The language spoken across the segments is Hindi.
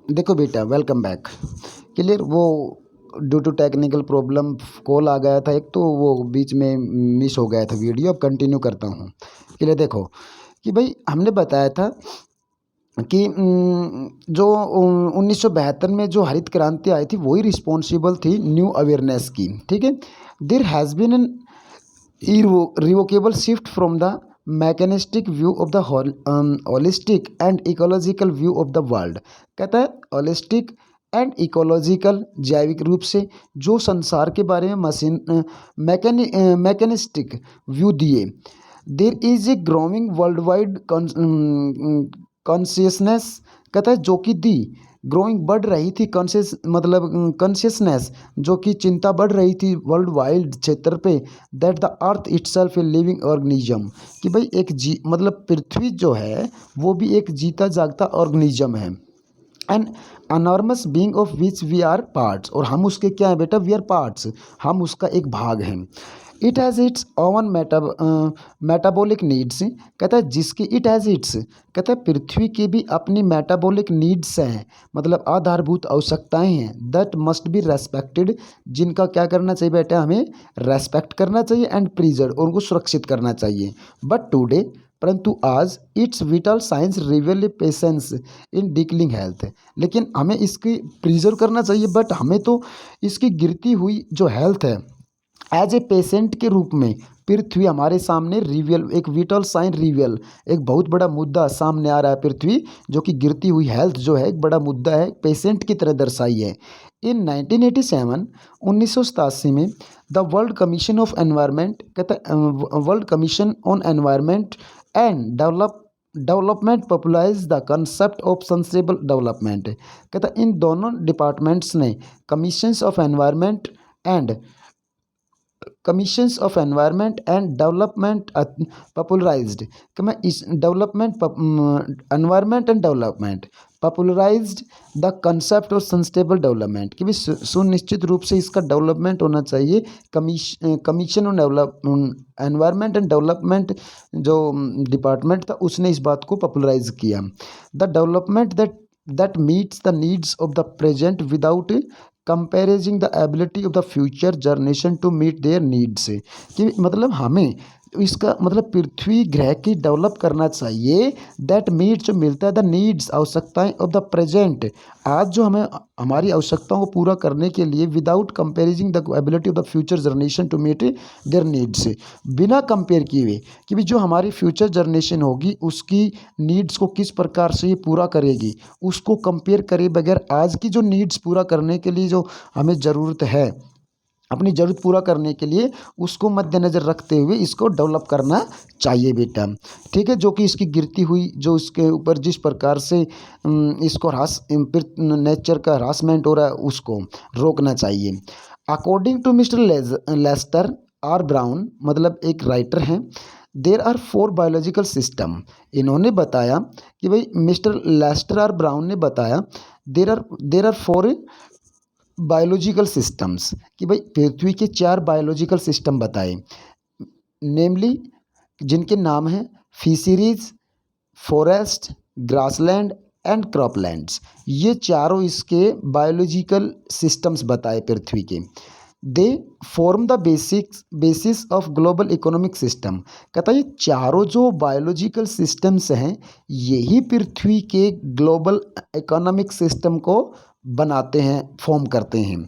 देखो बेटा, वेलकम बैक। क्लियर। वो due to technical problem call आ गया था एक, तो वो बीच में मिस हो गया था वीडियो। अब कंटिन्यू करता हूँ। क्लियर। देखो कि भाई हमने बताया था कि जो 1972 में जो हरित क्रांति आई थी वही रिस्पॉन्सिबल थी न्यू अवेयरनेस की। ठीक है। There has been an irrevocable shift from the mechanistic view of the holistic and ecological view of the world। कहता है होलिस्टिक एंड इकोलॉजिकल, जैविक रूप से जो संसार के बारे में मशीन मैकेनिस्टिक व्यू दिए। There is a growing world wide consciousness. कहता है जो कि दी ग्रोइंग बढ़ रही थी, कॉन्शियस मतलब कॉन्शियसनेस, जो कि चिंता बढ़ रही थी वर्ल्ड वाइड क्षेत्र पे, that the earth itself a living organism. कि भाई एक मतलब पृथ्वी जो है वो भी एक जीता जागता ऑर्गेनिज्म है। An enormous being of which we are parts, और हम उसके क्या है बेटा, वी आर पार्ट्स, हम उसका एक भाग हैं। It has its oven metabolic needs. कहता है जिसकी इट हैज़ इट्स, कहता है पृथ्वी की भी अपनी मेटाबॉलिक नीड्स हैं, मतलब आधारभूत आवश्यकताएं हैं, दैट मस्ट बी रेस्पेक्टेड, जिनका क्या करना चाहिए बेटा, हमें रेस्पेक्ट करना चाहिए एंड प्रिजर्व, और उनको सुरक्षित करना चाहिए। बट टुडे, परंतु आज, it's vital signs reveal patients in declining health. लेकिन हमें इसकी प्रिजर्व करना चाहिए, बट हमें तो इसकी गिरती हुई जो हेल्थ है एज ए पेशेंट के रूप में पृथ्वी हमारे सामने रिवियल, एक विटल साइन रिवियल, एक बहुत बड़ा मुद्दा सामने आ रहा है। पृथ्वी जो कि गिरती हुई हेल्थ जो है एक बड़ा मुद्दा है, पेशेंट की तरह दर्शाई है। इन 1987, 1987 में the world commission of environment, कहता है world commission on environment and development popularise the concept of sustainable development. कहता है इन दोनों डिपार्टमेंट्स ने commissions of environment and commissions of environment and development popularised, कि मैं इस development environment and development popularised the concept of sustainable development, कि भी सुनिश्चित रूप से इसका डेवलपमेंट होना चाहिए। Commission on develop environment and development जो डिपार्टमेंट था उसने इस बात को पॉपुलराइज किया। The development that meets the needs of the present without compromising the ability of the future generation to meet their needs. कि मतलब हमें इसका मतलब पृथ्वी ग्रह की डेवलप करना चाहिए, दैट मीट जो मिलता है द नीड्स, आवश्यकताएं ऑफ द प्रेजेंट, आज जो हमें हमारी आवश्यकताओं को पूरा करने के लिए, without compromising the ability of the future generation to meet their needs, बिना कंपेयर किए हुए कि भी जो हमारी फ्यूचर जनरेशन होगी उसकी नीड्स को किस प्रकार से ये पूरा करेगी, उसको कंपेयर करे बगैर आज की जो नीड्स पूरा करने के लिए जो हमें ज़रूरत है, अपनी ज़रूरत पूरा करने के लिए उसको मद्देनज़र रखते हुए इसको डेवलप करना चाहिए बेटा। ठीक है। जो कि इसकी गिरती हुई जो इसके ऊपर जिस प्रकार से इसको नेचर का हरासमेंट हो रहा है उसको रोकना चाहिए। According to mister Lester R Brown, मतलब एक राइटर हैं, देर आर 4 बायोलॉजिकल सिस्टम। इन्होंने बताया कि भाई मिस्टर लेस्टर आर ब्राउन ने बताया देर आर 4 बायोलॉजिकल सिस्टम्स, कि भाई पृथ्वी के 4 बायोलॉजिकल सिस्टम बताए, नेमली जिनके नाम हैं fisheries, forest, grassland and croplands. ये चारों इसके बायोलॉजिकल सिस्टम्स बताए पृथ्वी के। They form the basis of global economic system. कहता है ये चारों जो बायोलॉजिकल सिस्टम्स हैं यही पृथ्वी के ग्लोबल इकोनॉमिक सिस्टम को बनाते हैं, फॉर्म करते हैं।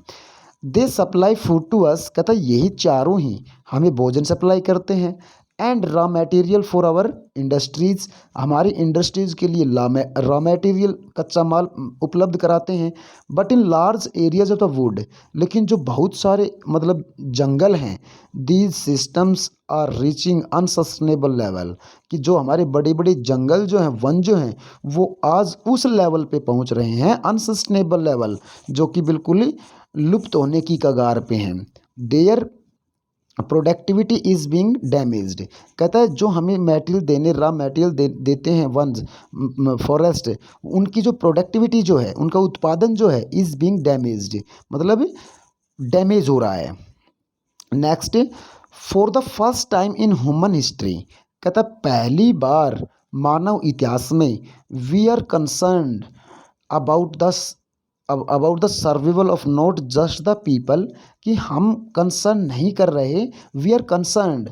दे सप्लाई फूड टू अस, कहता है यही चारों ही हमें भोजन सप्लाई करते हैं, and raw material for our industries, हमारी इंडस्ट्रीज के लिए रॉ मटेरियल कच्चा माल उपलब्ध कराते हैं। But in large areas of the wood, लेकिन जो बहुत सारे मतलब जंगल हैं, these systems are reaching unsustainable level, कि जो हमारे बड़े बड़े जंगल जो हैं, वन जो हैं, वो आज उस लेवल पे पहुंच रहे हैं, अनसस्टेनेबल लेवल, जो कि बिल्कुल ही लुप्त होने की कगार पे हैं। There productivity is being damaged, कहता है जो हमें मटेरियल देने, रॉ मटेरियल देते हैं वंस, फॉरेस्ट, उनकी जो प्रोडक्टिविटी जो है, उनका उत्पादन जो है, इज़ बीइंग डैमेज्ड, मतलब डैमेज हो रहा है। Next, for the first time in human history, कहता पहली बार मानव इतिहास में, we are concerned about the about the survival of not just the people, कि हम कंसर्न नहीं कर रहे, वी आर कंसर्नड,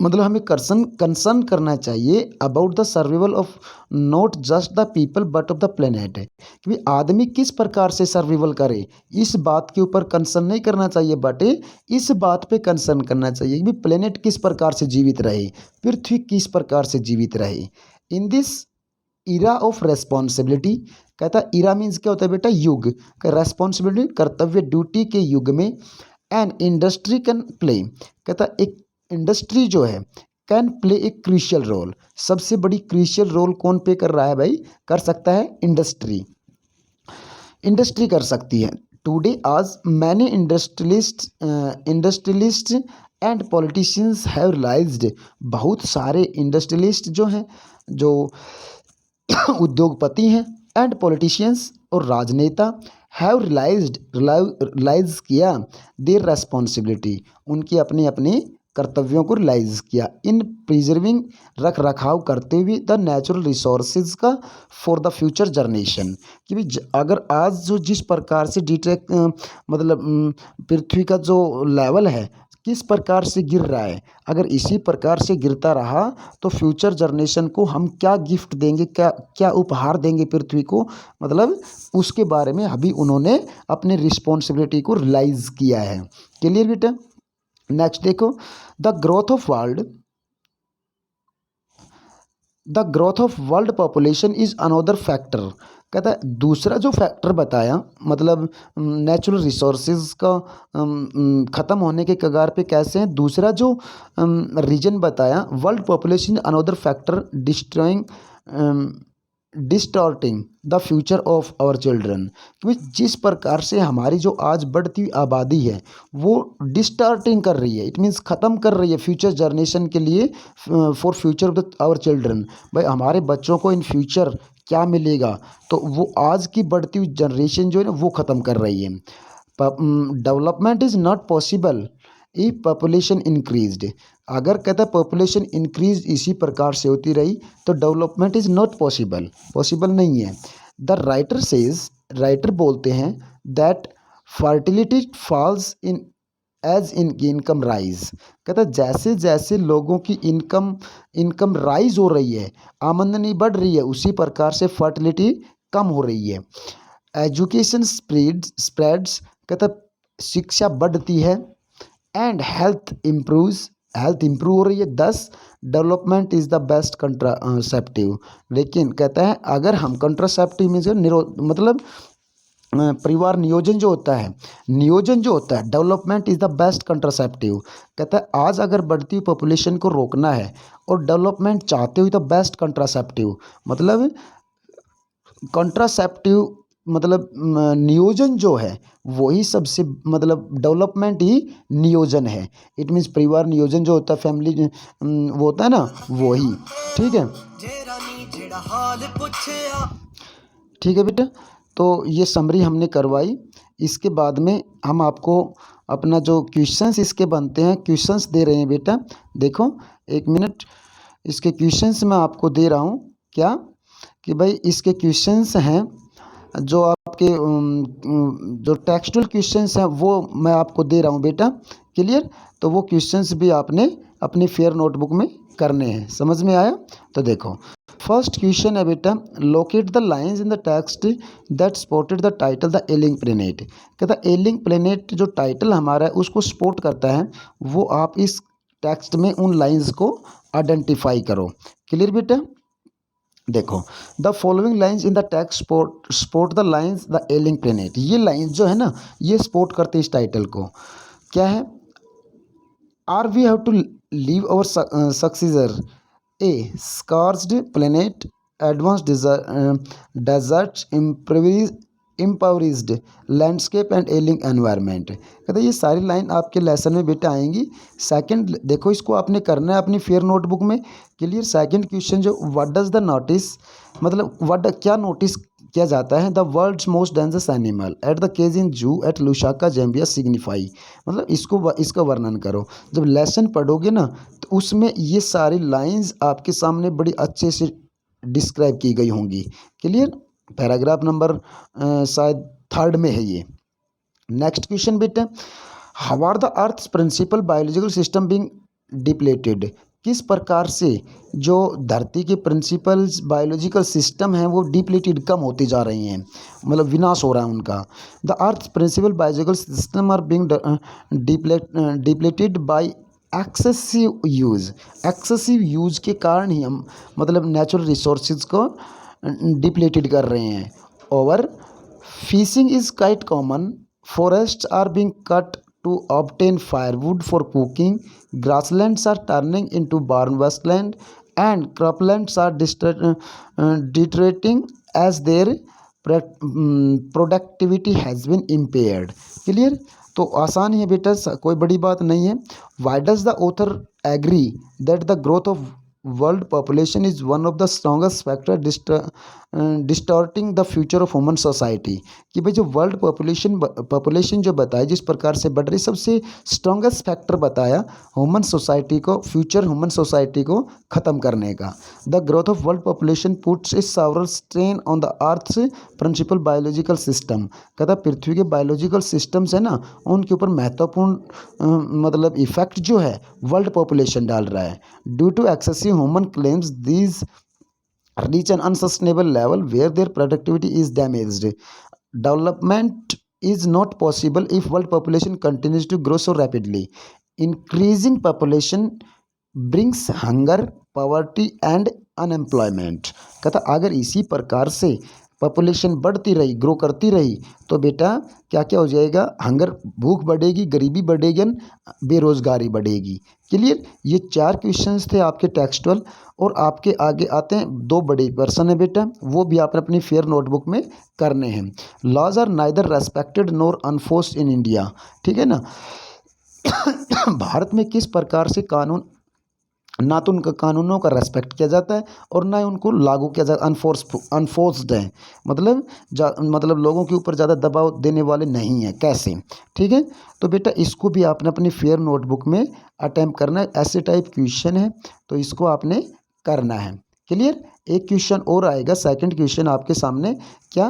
मतलब हमें कंसर्न करना चाहिए about the survival of not just the people but of the planet, कि भाई आदमी किस प्रकार से सर्वाइवल करे, इस बात के ऊपर कंसर्न नहीं करना चाहिए, बट इस बात पे कंसर्न करना चाहिए कि भाई प्लेनेट किस प्रकार से जीवित रहे, पृथ्वी किस प्रकार से जीवित रहे। In this era of responsibility, कहता है इरा मीन्स क्या होता है बेटा, युग का, रेस्पॉन्सिबिलिटी कर्तव्य ड्यूटी के युग में एन इंडस्ट्री कैन प्ले, कहता एक इंडस्ट्री जो है can play a crucial role, सबसे बड़ी क्रूशियल रोल कौन प्ले कर रहा है भाई, कर सकता है इंडस्ट्री, इंडस्ट्री कर सकती है। टुडे आज many industrialists and politicians have realised, बहुत सारे इंडस्ट्रियलिस्ट जो हैं, जो उद्योगपति हैं, एंड पॉलिटिशियंस और राजनेता, हैव रियलाइज किया देयर रेस्पॉन्सिबिलिटी, उनकी अपनी अपनी कर्तव्यों को रियलाइज किया, इन प्रिजर्विंग, रख रखाव करते हुए द नेचुरल रिसोर्सेज का फॉर द फ्यूचर जनरेशन, कि भाई अगर आज जो जिस प्रकार से डिटेक मतलब पृथ्वी का जो लेवल है किस प्रकार से गिर रहा है, अगर इसी प्रकार से गिरता रहा तो फ्यूचर जनरेशन को हम क्या गिफ्ट देंगे, क्या क्या उपहार देंगे पृथ्वी को, मतलब उसके बारे में अभी उन्होंने अपनी रिस्पॉन्सिबिलिटी को रियलाइज़ किया है। क्लियर बेटा। नेक्स्ट देखो, the growth of world, the growth of world population is another factor, कहता है दूसरा जो फैक्टर बताया, मतलब नेचुरल रिसोर्सेज का ख़त्म होने के कगार पे कैसे हैं, दूसरा जो रीजन बताया, world population another factor distorting the future of our children, क्योंकि जिस प्रकार से हमारी जो आज बढ़ती हुई आबादी है वो डिस्टॉर्टिंग कर रही है, इट मीन्स ख़त्म कर रही है फ्यूचर जनरेशन के लिए, for future of the our children, भाई हमारे बच्चों को इन फ्यूचर क्या मिलेगा, तो वो आज की बढ़ती हुई जनरेशन जो है ना वो ख़त्म कर रही है। Development is not possible E population increased, अगर कहता है पॉपुलेशन इंक्रीज इसी प्रकार से होती रही तो development is not possible, possible नहीं है। द राइटर सेज, राइटर बोलते हैं that fertility falls in as in income rise, कहता है जैसे जैसे लोगों की इनकम राइज हो रही है, आमदनी बढ़ रही है, उसी प्रकार से फर्टिलिटी कम हो रही है। एजुकेशन स्प्रेड्स, कहता शिक्षा बढ़ती है, and health improves, health improve हो रही है, दस development is the best contraceptive, लेकिन कहता है अगर हम कंट्रासेप्टिव मीन्स मतलब परिवार नियोजन जो होता है, नियोजन जो होता है, development is the best contraceptive, कहता है आज अगर बढ़ती हुई पॉपुलेशन को रोकना है और डेवलपमेंट चाहते हुए तो बेस्ट कंट्रासेप्टिव, मतलब कंट्रासेप्टिव मतलब नियोजन जो है वही सबसे, मतलब डेवलपमेंट ही नियोजन है, इट मीन्स परिवार नियोजन जो होता है, फैमिली वो होता है ना वही, ठीक है, ठीक है बेटा। तो ये समरी हमने करवाई, इसके बाद में हम आपको अपना जो क्वेश्चंस इसके बनते हैं, क्वेश्चंस दे रहे हैं बेटा, देखो एक मिनट, इसके क्वेश्चंस मैं आपको दे रहा हूँ, क्या कि भाई इसके क्वेश्चंस हैं जो आपके जो टेक्सटुअल क्वेश्चंस हैं वो मैं आपको दे रहा हूँ बेटा, क्लियर। तो वो क्वेश्चंस भी आपने अपनी फेयर नोटबुक में करने हैं, समझ में आया। तो देखो फर्स्ट क्वेश्चन है बेटा, locate the lines in the text that supported the title the ailing planet, कहता एलिंग प्लेनेट जो टाइटल हमारा है उसको सपोर्ट करता है, वो आप इस टेक्स्ट में उन लाइंस को आइडेंटिफाई करो, क्लियर बेटा। देखो the following lines in the text support the lines the ailing planet, ये लाइंस जो है ना ये सपोर्ट करते हैं इस टाइटल को, क्या है, are we have to leave our successor a scarred planet advance deserts impoverished landscape and ailing environment, कहते ये सारी लाइन आपके लेसन में बेटा आएंगी। सेकंड देखो इसको आपने करना है अपनी फेयर नोटबुक में, क्लियर। सेकंड क्वेश्चन जो व्हाट डज द नोटिस, मतलब व्हाट क्या नोटिस किया जाता है, the world's most dangerous animal at the cage in zoo at Lusaka Zambia signify, मतलब इसका वर्णन करो। जब लेसन पढ़ोगे ना तो उसमें ये सारी लाइंस आपके सामने बड़ी अच्छे से डिस्क्राइब की गई होंगी, क्लियर। पैराग्राफ नंबर शायद थर्ड में है ये। नेक्स्ट क्वेश्चन बेटा, how are the earth's principal biological system being depleted. किस प्रकार से जो धरती के प्रिंसिपल्स बायोलॉजिकल सिस्टम हैं वो डिप्लीटेड, कम होती जा रही हैं, मतलब विनाश हो रहा है उनका। The earth principal biological system are being depleted by excessive use के कारण ही हम मतलब नेचुरल रिसोर्सेज को डिप्लीटेड कर रहे हैं। Over fishing is quite common, forests are being cut to obtain firewood for cooking, grasslands are turning into barren wasteland, and croplands are deteriorating as their productivity has been impaired. Clear? तो आसान ही है बेटा, कोई बड़ी बात नहीं है। Why does the author agree that the growth of world population is one of the strongest factor distorting the future of human society. कि भाई जो वर्ल्ड पॉपुलेशन जो बताया जिस प्रकार से बढ़ रही, सबसे स्ट्रॉन्गेस्ट फैक्टर बताया ह्यूमन सोसाइटी को, फ्यूचर ह्यूमन सोसाइटी को ख़त्म करने का। The growth of world population puts a several strain on the earth's principal biological system. कहता पृथ्वी के बायोलॉजिकल सिस्टम्स है ना, उनके ऊपर महत्वपूर्ण मतलब इफेक्ट जो है वर्ल्ड पॉपुलेशन डाल रहा है। Due to excessive human claims these reach an unsustainable level where their productivity is damaged. Development is not possible if world population continues to grow so rapidly. Increasing population brings hunger, poverty and unemployment. कहता अगर इसी प्रकार से पॉपुलेशन बढ़ती रही, ग्रो करती रही, तो बेटा क्या क्या हो जाएगा, हंगर भूख बढ़ेगी, गरीबी बढ़ेगी, बेरोजगारी बढ़ेगी। क्लियर? ये 4 क्वेश्चंस थे आपके टेक्सचुअल। और आपके आगे आते हैं 2 बड़े पर्सन है बेटा, वो भी आपने अपनी फेयर नोटबुक में करने हैं। Laws are neither respected nor enforced in India. ठीक है ना। भारत में किस प्रकार से कानून, ना तो उनका कानूनों का रेस्पेक्ट किया जाता है और ना ही उनको लागू किया जाता, अनफोर्स्ड है, मतलब लोगों के ऊपर ज़्यादा दबाव देने वाले नहीं हैं। कैसे? ठीक है। तो बेटा इसको भी आपने अपनी फेयर नोटबुक में अटैम्प्ट करना है। ऐसे टाइप क्वेश्चन है तो इसको आपने करना है। क्लियर? एक क्वेश्चन और आएगा, सेकंड क्वेश्चन आपके सामने। क्या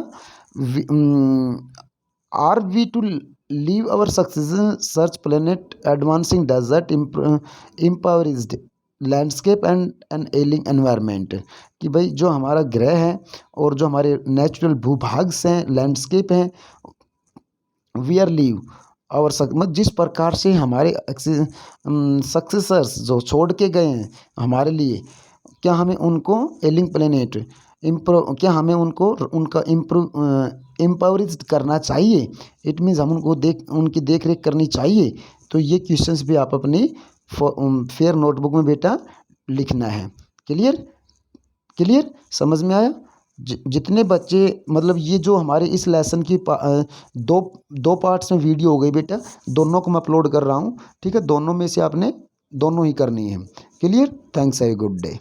are we to leave our succession search planet advancing desert impoverished landscape and an ailing environment. कि भाई जो हमारा ग्रह है और जो हमारे नेचुरल भूभाग हैं, लैंडस्केप हैं, वी आर लीव और जिस प्रकार से हमारे सक्सेसर्स जो छोड़ के गए हैं हमारे लिए, क्या हमें उनको एलिंग प्लेनेट क्या हमें उनको उनका इम्पावरिज करना चाहिए? इट मीन्स हम उनको उनकी देख रेख करनी चाहिए। तो ये क्वेश्चंस भी आप अपनी फेयर नोटबुक में बेटा लिखना है। क्लियर? क्लियर? समझ में आया? जितने बच्चे मतलब ये जो हमारे इस लेसन की दो पार्ट्स में वीडियो हो गई बेटा, दोनों को मैं अपलोड कर रहा हूँ। ठीक है, दोनों में से आपने दोनों ही करनी है। Clear? Thanks, have a good day.